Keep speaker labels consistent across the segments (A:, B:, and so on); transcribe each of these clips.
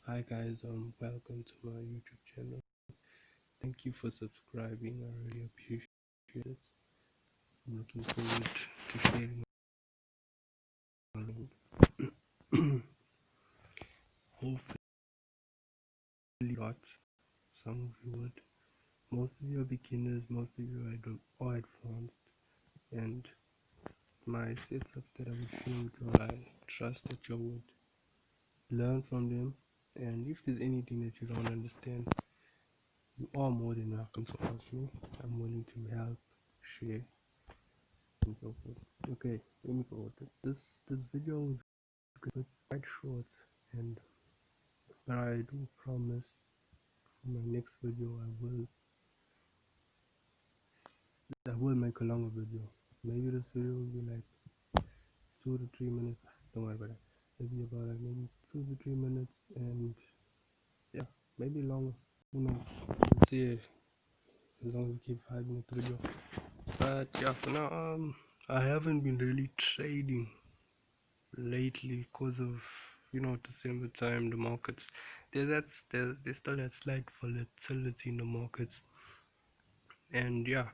A: Hi guys, welcome to my YouTube channel. Thank you for subscribing. I really appreciate it. I'm looking forward to sharing my link. Hopefully not. Some of you would. Most of you are beginners, most of you are advanced, and my setups that I will share with you, I trust that you would learn from them. And if there's anything that you don't understand, you are more than welcome to ask me. I'm willing to help, share, and so forth. Okay, let me go with it. This video is quite short, and but I do promise for my next video I will make a longer video. Maybe this video will be like 2 to 3 minutes. Don't worry about it. Maybe about like maybe 2 to 3 minutes, and yeah, maybe longer. Who knows? Let's see, as long as we keep 5 minute video. But yeah, for now, I haven't been really trading lately because of December time, the markets there's still that slight volatility in the markets. And yeah,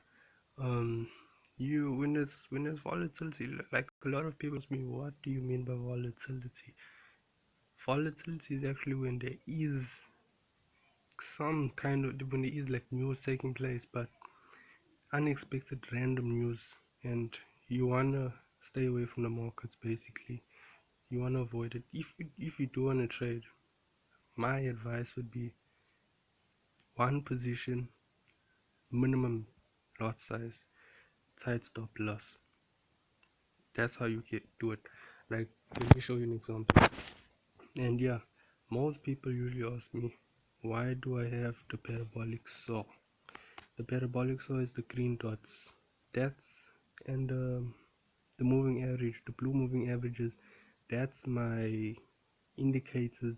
A: you when there's volatility, like a lot of people ask me, what do you mean by volatility? Volatility is actually when there is when there is like news taking place, but unexpected random news, and you wanna stay away from the markets. Basically, you wanna avoid it. If you do wanna trade, my advice would be one position, minimum lot size, tight stop loss. That's how you do it. Like, let me show you an example. And yeah, most people usually ask me, why do I have the parabolic saw? The parabolic saw is the green dots. That's and the moving average, the blue moving averages. That's my indicators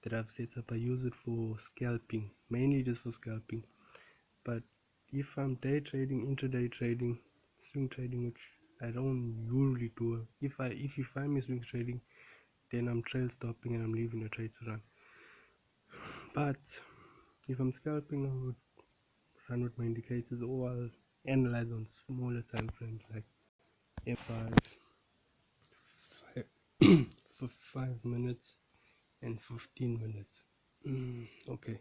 A: that I've set up. I use it for scalping, mainly just for scalping. But if I'm day trading, intraday trading, swing trading, which I don't usually do, if you find me swing trading, then I'm trail stopping and I'm leaving the trade to run. But if I'm scalping, I would run with my indicators, or I'll analyze on smaller time frames like F5 for 5 minutes and 15 minutes. Okay.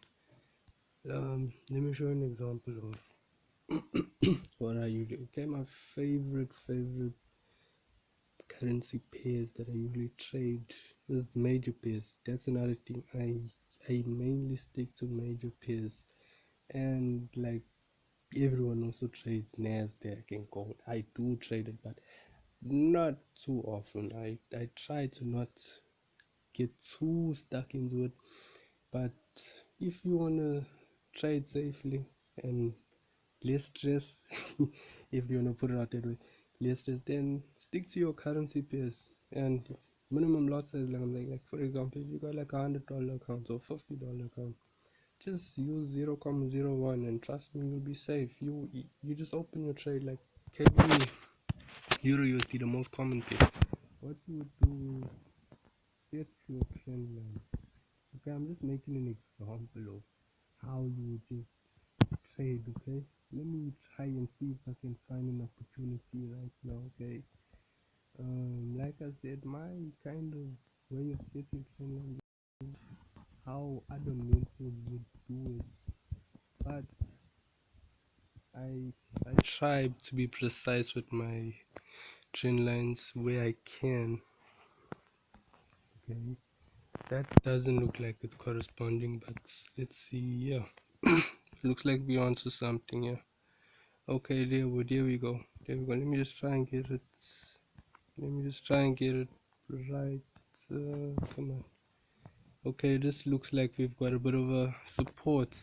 A: Let me show you an example of what I usually. Okay, my favorite currency pairs that I usually trade is major pairs. That's another thing. I mainly stick to major pairs, and like everyone also trades Nasdaq and gold. I do trade it, but not too often. I try to not get too stuck into it. But if you wanna trade safely and less stress, if you wanna put it out that way, less stress, then stick to your currency pairs and minimum lot size. Like I'm like for example, if you got like $100 account or $50 account, just use 0.01 and trust me, you'll be safe. You just open your trade like KB, Euro USD, the most common pair. What you would do is set your trend line. Okay, I'm just making an example of how you would just trade. Okay, let me try and see if I can find an opportunity right now. Okay, like I said, my kind of way of setting trend line is how other mentors would do it, but I try to be precise with my trend lines where I can. Okay, that doesn't look like it's corresponding, but let's see. Yeah, looks like we onto something. Yeah. Okay, there we go. There we go. Let me just try and get it. Let me just try and get it right. Come on. Okay, this looks like we've got a bit of a support,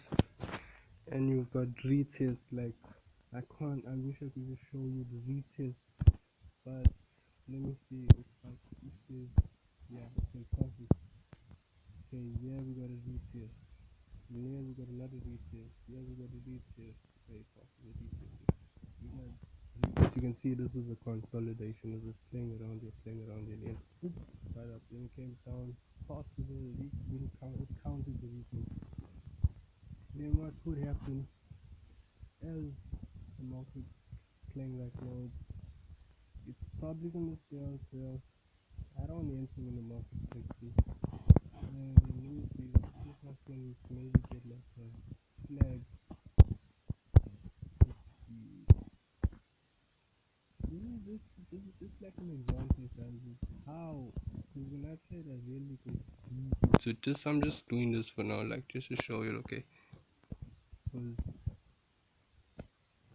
A: and you've got retest. Like I can't. I wish I could just show you the retest, but let me see if there's. Yeah. Okay. Perfect. Okay. Yeah, we got a retest. And here we got another retest. Here we got a retest. Okay. Perfect. A retest. We got You can see this is a consolidation. It was playing around here, and then right up, then it came down, possible, didn't count, it counted the weakness. Then what could happen as the market playing right now? It's probably gonna sell, sell. I don't want anything in the market quickly. And let me see if I can maybe get like a flag. Let's see. This is just like an example, guys. How? Because when I trade, I really go deep. So just I'm just doing this for now, like just to show you, okay? 'Cause,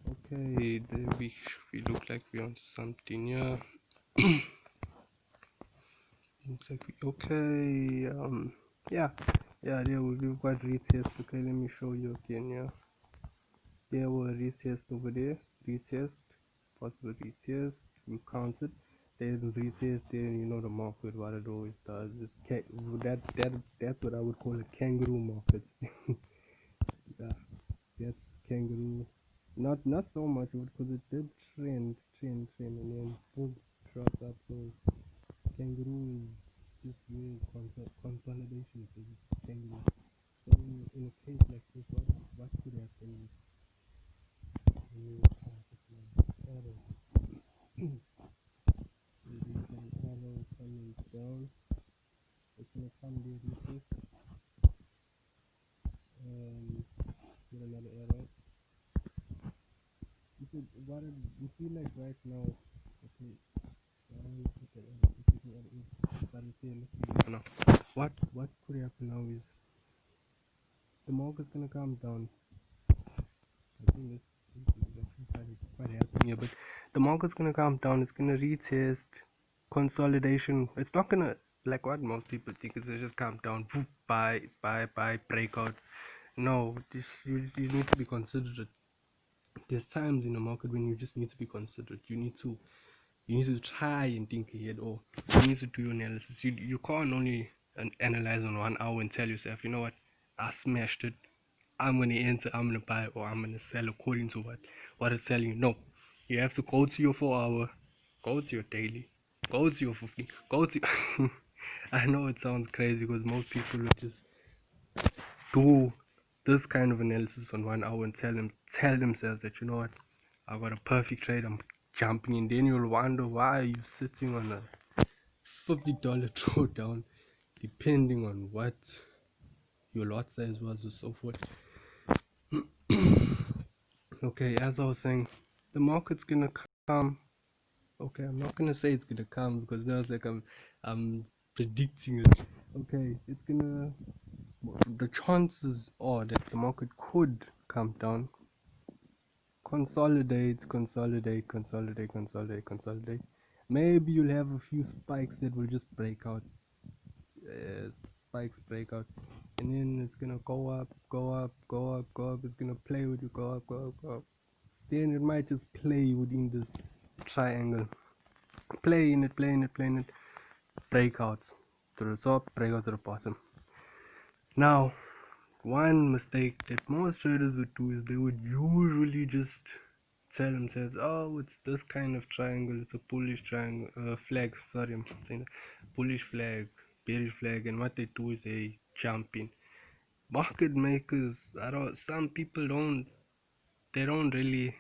A: okay, then we look like we're onto something, yeah. Looks like okay, yeah, yeah, there we've got retest. Okay, let me show you again, yeah. There were retest over there, retest, possible retest, we counted. There's retest there, you know the market, what it always does. That's what I would call a kangaroo market. Yeah, that's kangaroo. Not so much because it did trend, and then boom, shot up. So kangaroo is just where consolidation is kangaroo. So in a case like this, what could happen is you arrow, an arrow coming down. It's gonna come there with with another arrow. You could you feel like right now, okay, I don't know if but it's here, let's see. No. What could happen now is the market's gonna come down. I think this is actually quite happening here, but the market's gonna come down, it's gonna retest consolidation. It's not gonna like what most people think is just come down, whoop, buy, breakout. No, you need to be considerate. There's times in the market when you just need to be considerate. You need to try and think ahead, or you need to do your analysis. You can't only analyze on 1 hour and tell yourself, you know what, I smashed it. I'm gonna enter, I'm gonna buy, or I'm gonna sell according to what it's telling you. No, you have to go to your 4 hour, go to your daily, go to your 50, go to. I know it sounds crazy because most people would just do this kind of analysis on 1 hour and tell themselves that, you know what, I got a perfect trade, I'm jumping in. Then you'll wonder why are you sitting on a $50 drawdown, depending on what your lot size was or so forth. Okay, as I was saying, the market's gonna come. Okay, I'm not gonna say it's gonna come because that's like I'm predicting it. Okay, it's gonna. The chances are that the market could come down, consolidate. Maybe you'll have a few spikes that will just break out. Spikes break out, and then it's gonna go up, go up. It's gonna play with you, go up. Then it might just play within this triangle. Play in it. Break out to the top, break out to the bottom. Now, one mistake that most traders would do is they would usually just tell themselves, oh, it's this kind of triangle, it's a bullish triangle, flag, sorry, I'm saying that, bullish flag, bearish flag, and what they do is they jump in. Market makers, some people they don't really,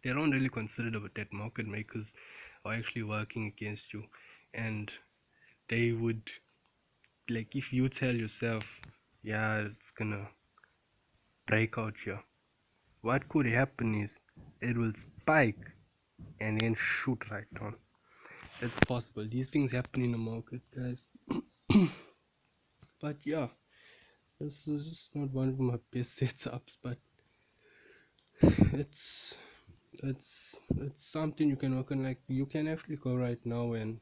A: they don't really consider that market makers are actually working against you, and they would, like, if you tell yourself, yeah, it's gonna break out here, what could happen is it will spike and then shoot right down. It's possible. These things happen in the market, guys. But yeah, this is just not one of my best setups, but it's it's something you can work on. Like, you can actually go right now and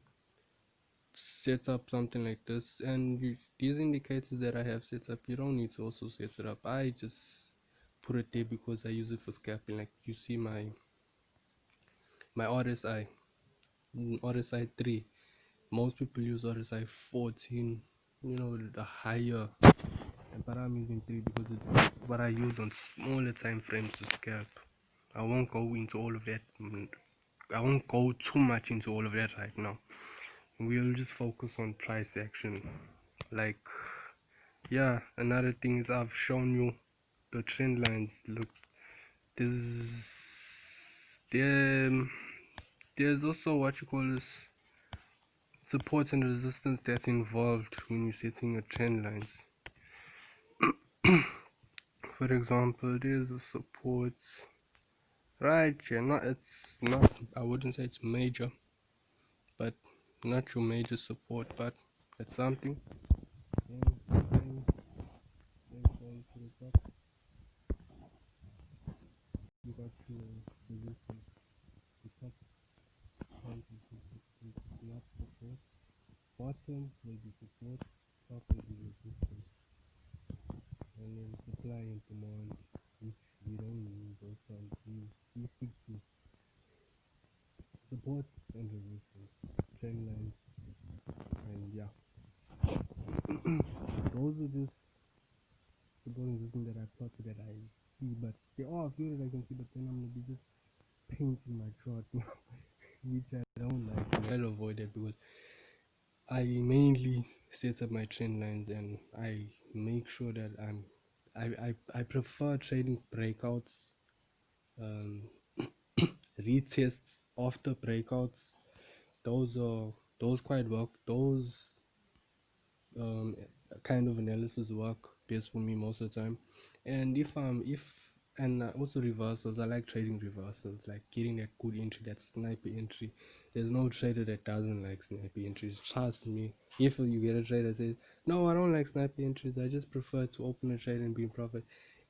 A: set up something like this, and these indicators that I have set up, you don't need to also set it up. I just put it there because I use it for scalping. Like, you see my RSI 3. Most people use RSI 14, the higher, but I'm using 3 because it's what I use on smaller time frames to scalp. I won't go into all of that. I won't go too much into all of that right now. We'll just focus on price action. Like, yeah, another thing is I've shown you the trend lines. Look, there's there, there's also what you call this support and resistance that's involved when you're setting your trend lines. For example, there's a support right here. It's not, I wouldn't say it's major, but not your major support, but it's something. And then to the top, you got your resistance. The top point is not support. Bottom will be support. Top will be resistance. And then supply and demand, which we don't use those terms. We stick to support and resistance, trend lines, and yeah. Those are just support and resistance that I plotted that I see, but there are a few that I can see, but then I'm gonna be just painting my chart now, which I don't like. I'll avoid that because I mainly set up my trend lines and I make sure that I prefer trading breakouts, um, retests after breakouts. Those quite work. Those um, kind of analysis work best for me most of the time. And also reversals, I like trading reversals, like getting that good entry, that sniper entry. There's no trader that doesn't like sniper entries, trust me. If you get a trader that says, no, I don't like sniper entries, I just prefer to open a trade and be in profit,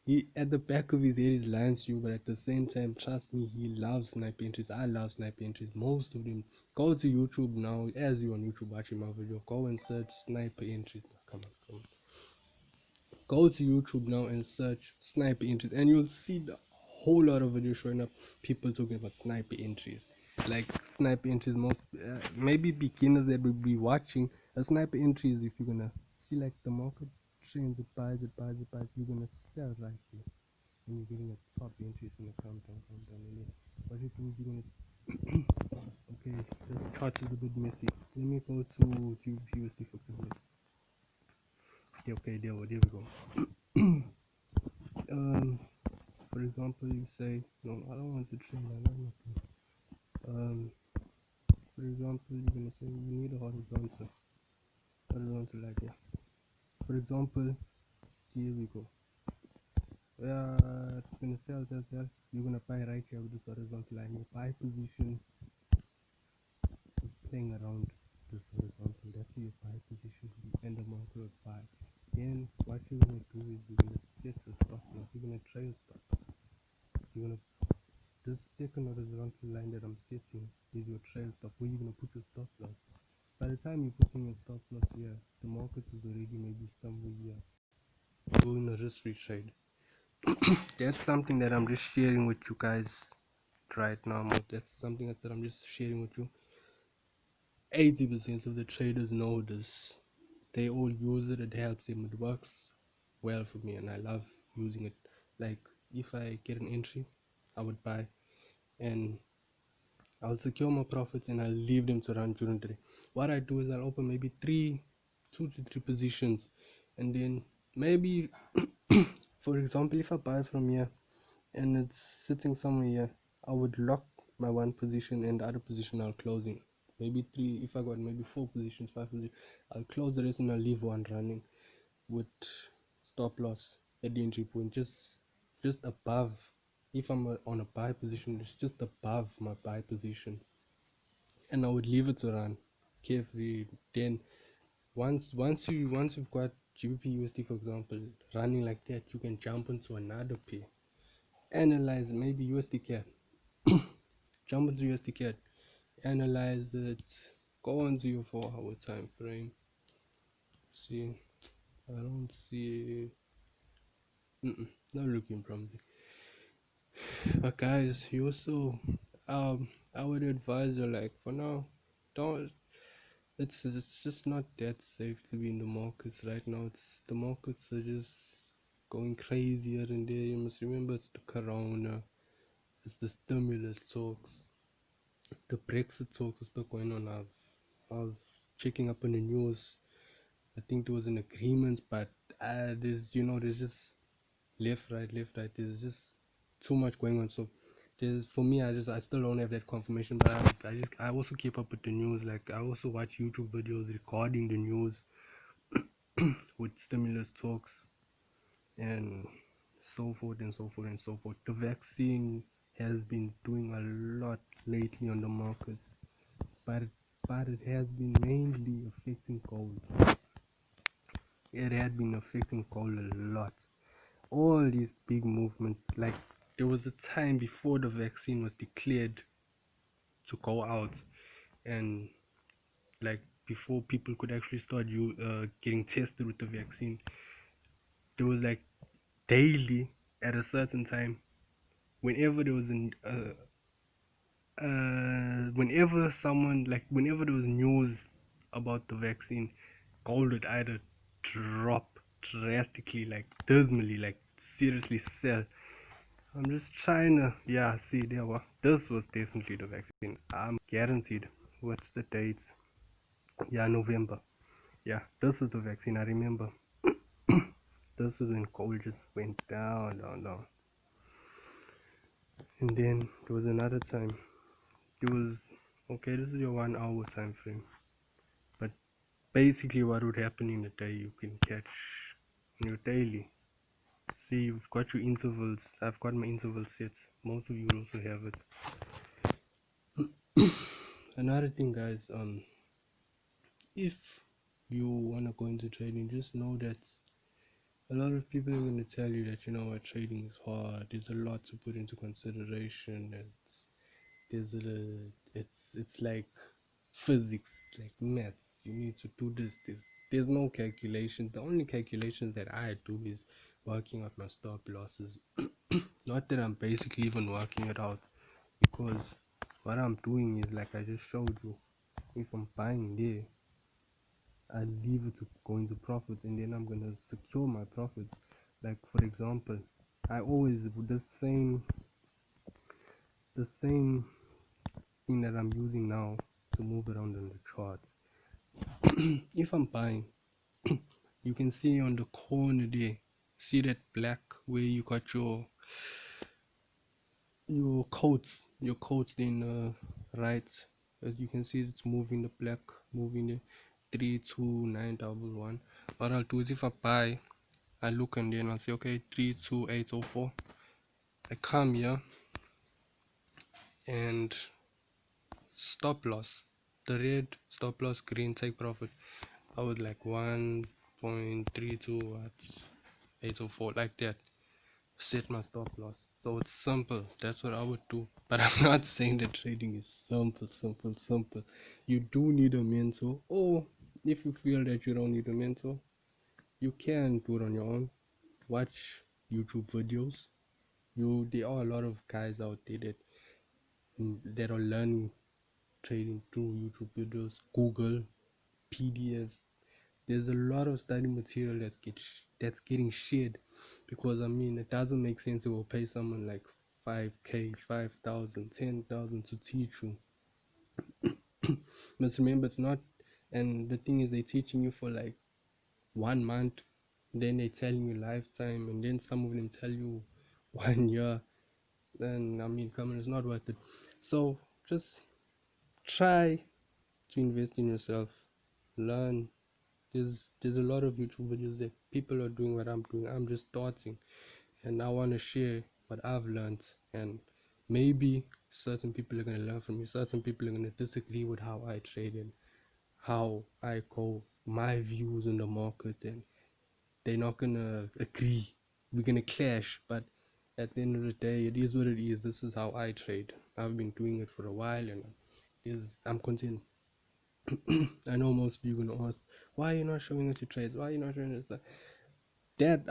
A: he at the back of his head is lying to you, but at the same time, trust me, he loves sniper entries. I love sniper entries, most of them. Go to YouTube now, as you on YouTube watching my video, go and search sniper entries. Come on, come on. Go to YouTube now and search sniper entries, and you'll see the whole lot of videos showing up. People talking about sniper entries, like sniper entries. Most maybe beginners that will be watching a sniper entries. If you're gonna see like the market trends, it buys, you're gonna sell right here, and you're getting a top entry. It's gonna come down, and then what you do is you're gonna okay, this chart is a bit messy. Let me go to GBP for example. Okay, there we go. For example, you say, no, I don't want to train that. Um, for example, you're gonna say you need a horizontal like that. For example, here we go. It's gonna sell. You're gonna buy right here with this horizontal line. Your buy position is playing around this horizontal. That's your buy position. And the market will buy. Then what you're gonna do is you're gonna set the stop loss. You're gonna trail stop. You're gonna This second horizontal line that I'm setting is your trail stop, where you're gonna put your stop loss. By the time you put in your stop loss here, the market is already maybe somewhere here. Doing a risk free trade. That's something that I'm just sharing with you guys right now. That's something that I'm just sharing with you. 80% of the traders know this. They all use it. It helps them. It works well for me, and I love using it. Like if I get an entry, I would buy, and I'll secure my profits and I'll leave them to run during the day. What I do is I'll open maybe two to three positions, and then maybe, for example, if I buy from here and it's sitting somewhere here, I would lock my one position and the other position I'll closing. Maybe three. If I got maybe four positions, five positions, I'll close the rest and I'll leave one running with stop loss at the entry point, just above. If I'm on a buy position, it's just above my buy position, and I would leave it to run carefully. Then once you've got GBP USD, for example, running like that, you can jump into another pair, analyze maybe USD CAD, jump into USD CAD, analyze it, go onto your 4 hour time frame. See, I don't see. Not looking promising. But guys, you also I would advise you, like, for now, don't. It's just not that safe to be in the markets right now. The markets are just going crazy here and there. You must remember it's the corona. It's the stimulus talks, the Brexit talks are still going on. I was checking up on the news. I think there was an agreement, but there's just left, right, left, right. There's just too much going on. So there's for me, I still don't have that confirmation, but I also keep up with the news. Like I also watch YouTube videos recording the news with stimulus talks and so forth and so forth and so forth. The vaccine has been doing a lot lately on the markets, but it has been mainly affecting gold. It had been affecting gold a lot. All these big movements, like there was a time before the vaccine was declared to go out, and like before people could actually start getting tested with the vaccine, there was like daily at a certain time, whenever there was whenever there was news about the vaccine, gold would either drop drastically, like dismally, like seriously sell. I'm just trying to, yeah, see, there were, this was definitely the vaccine. I'm guaranteed. What's the date? Yeah, November. Yeah, this was the vaccine. I remember. This was when gold just went down, down, down. And then there was another time. It was, okay, this is your 1 hour time frame. But basically, what would happen in a day, you can catch in your daily. See, you've got your intervals. I've got my interval set. Most of you also have it. Another thing, guys, if you want to go into trading, just know that a lot of people are going to tell you that, you know what, trading is hard. There's a lot to put into consideration. It's like physics. It's like maths. You need to do this. There's no calculation. The only calculations that I do is working out my stop losses. Not that I'm basically even working it out, because what I'm doing is, like I just showed you, if I'm buying there, I leave it to go into profits, and then I'm gonna secure my profits. Like for example, I always with the same thing that I'm using now to move around on the charts. If I'm buying, you can see on the corner there, see that black where you got your coats in right. As you can see, it's moving, the black moving the 32911. What I'll do is, if I buy, I look and then I'll say, okay, 32804. I come here and stop loss, the red stop loss, green take profit. I would like 1.32 at 804, like that. Set my stop loss. So it's simple. That's what I would do. But I'm not saying that trading is simple, simple, simple. You do need a mentor, or if you feel that you don't need a mentor, you can do it on your own. Watch YouTube videos. There are a lot of guys out there that are learning trading through YouTube videos, Google, PDFs. There's a lot of study material that's getting shared, because I mean, it doesn't make sense to go pay someone like 5k, 5,000, 10,000 to teach you. But remember, it's not. And the thing is, they're teaching you for like 1 month, then they're telling you lifetime, and then some of them tell you 1 year. Then I mean, come on, it's not worth it. So just try to invest in yourself, learn. There's a lot of YouTube videos that people are doing what I'm doing. I'm just starting, and I want to share what I've learned. And maybe certain people are going to learn from me. Certain people are going to disagree with how I trade and how I go, my views on the market, and they're not going to agree. We're going to clash, but at the end of the day, it is what it is. This is how I trade. I've been doing it for a while, and I'm content. I know most of you are gonna ask, why are you not showing us your trades? Why are you not showing us that?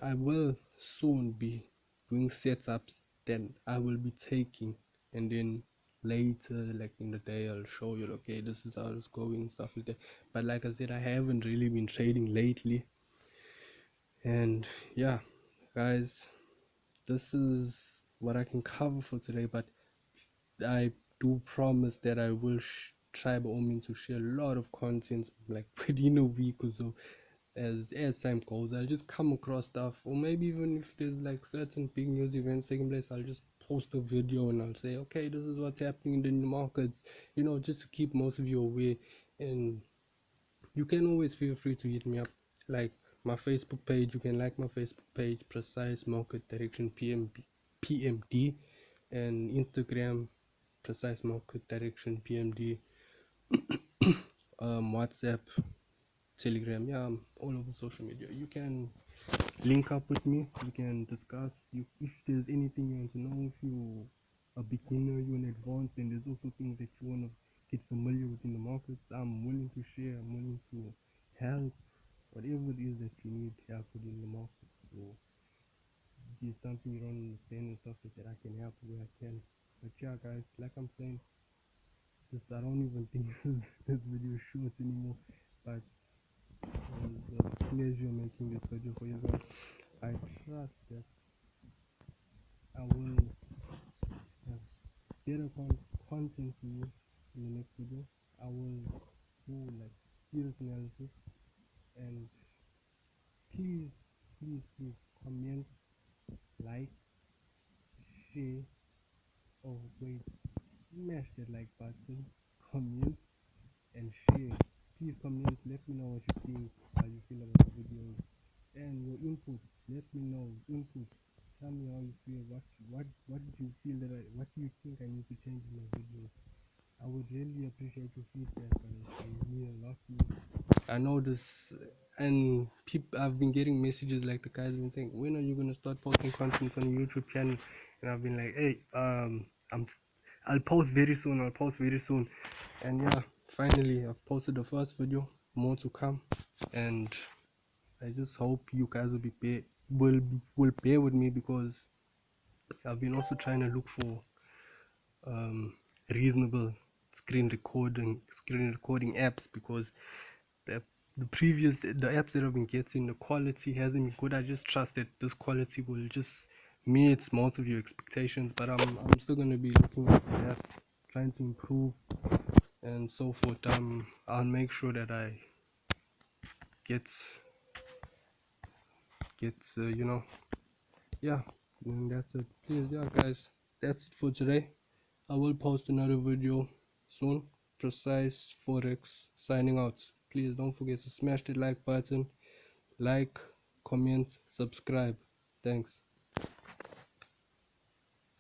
A: I will soon be doing setups that I will be taking, and then later, like in the day, I'll show you, okay, this is how it's going, stuff like that. But like I said, I haven't really been trading lately, and yeah, guys, this is what I can cover for today, but I do promise that I will try by all means to share a lot of content like within a week or so. As time goes, I'll just come across stuff, or maybe even if there's like certain big news events taking place, I'll just post a video and I'll say, okay, this is what's happening in the new markets, just to keep most of you aware. And you can always feel free to hit me up, like my Facebook page. You can like my Facebook page, Precise Market Direction PMD, and Instagram, Precise Market Direction PMD, WhatsApp, Telegram, yeah, I'm all over social media. You can link up with me. We can discuss. If there's anything you want to know, if you're a beginner, you're an advanced, and there's also things that you want to get familiar with in the markets, I'm willing to share. I'm willing to help. Whatever it is that you need help with in the market, or there's something you don't understand and stuff like that, I can help where I can. But yeah, guys, like I'm saying, I don't even think this video is short anymore. But it was a pleasure making this video for you guys. I trust that I will have better content for you in the next video. I will do like serious analysis, and please, please, please comment, like, share, or wait, smash that like button, comment and share. Please comment, let me know what you think, how you feel about the videos, and your input. Let me know input. Tell me how you feel. What do you feel what do you think I need to change in my videos? I would really appreciate your feedback, guys. I mean a lot to me. I know this, and people. I've been getting messages like the guys have been saying, when are you gonna start posting content on your YouTube channel? And I've been like, hey, I'll post very soon. I'll post very soon. And yeah, finally, I've posted the first video. More to come, and I just hope you guys will bear with me, because I've been also trying to look for reasonable screen recording apps, because the the apps that I've been getting, the quality hasn't been good. I just trust that this quality will just meet most of your expectations, but I'm still gonna be looking at that, trying to improve and so forth. I'll make sure that I get yeah. And that's it. Please, yeah, guys, that's it for today. I will post another video soon. Precise Forex signing out. Please don't forget to smash the like button, like, comment, subscribe. Thanks.